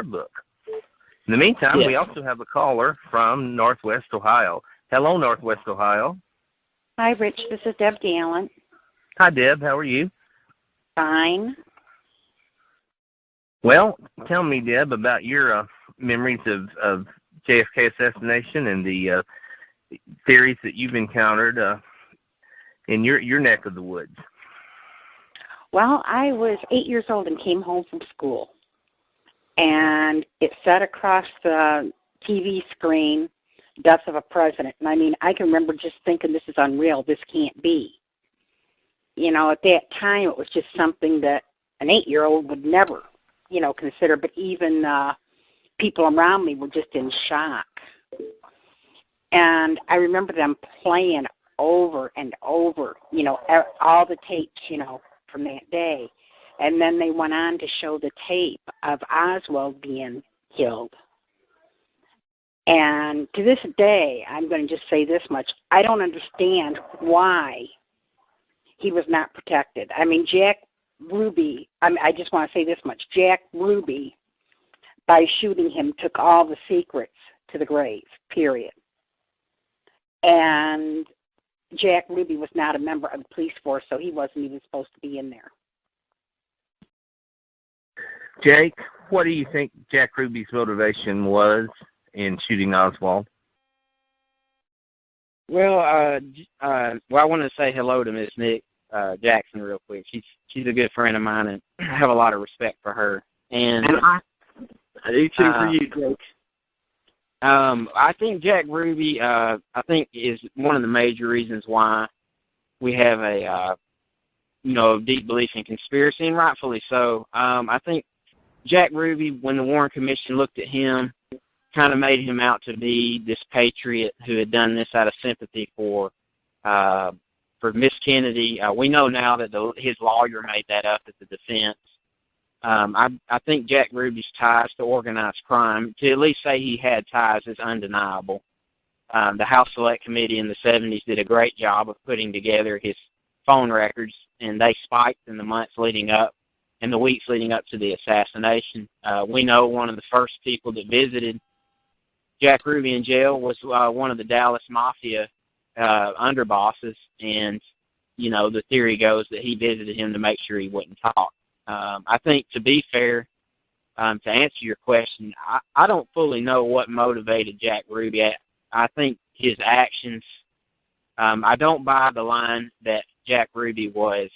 book. In the meantime, we also have a caller from Northwest Ohio. Hello, Northwest Ohio. Hi, Rich. This is Deb Gallant. Hi, Deb. How are you? Fine. Well, tell me, Deb, about your memories of JFK assassination and the theories that you've encountered in your neck of the woods. Well, I was 8 years old and came home from school. And it said across the TV screen, death of a president. And I mean, I can remember just thinking, this is unreal. This can't be. You know, at that time, it was just something that an 8-year-old would never, consider. But even people around me were just in shock. And I remember them playing over and over, all the tapes, from that day. And then they went on to show the tape of Oswald being killed. And to this day, I'm going to just say this much, I don't understand why he was not protected. I mean, Jack Ruby, I just want to say this much, Jack Ruby, by shooting him, took all the secrets to the grave, period. And Jack Ruby was not a member of the police force, so he wasn't even supposed to be in there. Jake, what do you think Jack Ruby's motivation was in shooting Oswald? Well, I want to say hello to Miss Nick Jackson real quick. She's a good friend of mine, and I have a lot of respect for her. And I do too for you, Jake. I think Jack Ruby, is one of the major reasons why we have a deep belief in conspiracy, and rightfully so. I think Jack Ruby, when the Warren Commission looked at him, kind of made him out to be this patriot who had done this out of sympathy for Miss Kennedy. We know now that his lawyer made that up at the defense. I think Jack Ruby's ties to organized crime, to at least say he had ties, is undeniable. The House Select Committee in the 70s did a great job of putting together his phone records, and they spiked in the months leading up and the weeks leading up to the assassination. We know one of the first people that visited Jack Ruby in jail was one of the Dallas Mafia underbosses, and, the theory goes that he visited him to make sure he wouldn't talk. I think, to be fair, to answer your question, I don't fully know what motivated Jack Ruby. I think his actions, I don't buy the line that Jack Ruby was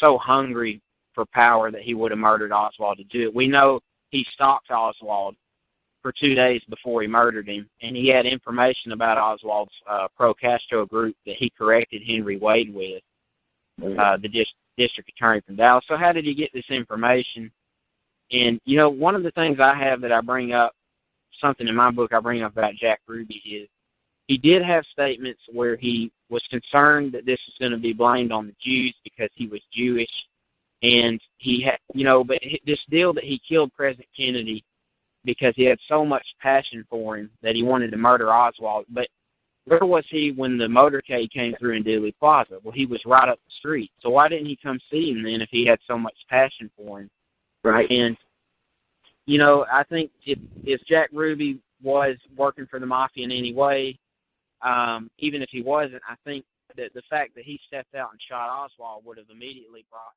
so hungry for power that he would have murdered Oswald to do it. We know he stalked Oswald for 2 days before he murdered him, and he had information about Oswald's pro-Castro group that he corrected Henry Wade with, the district attorney from Dallas. So how did he get this information? And, one of the things I have that I bring up, something in my book I bring up about Jack Ruby, is he did have statements where he was concerned that this was going to be blamed on the Jews because he was Jewish. And he had, but this deal that he killed President Kennedy because he had so much passion for him that he wanted to murder Oswald. But where was he when the motorcade came through in Dealey Plaza? Well, he was right up the street. So why didn't he come see him then if he had so much passion for him? Right. And, I think if Jack Ruby was working for the Mafia in any way, even if he wasn't, I think that the fact that he stepped out and shot Oswald would have immediately brought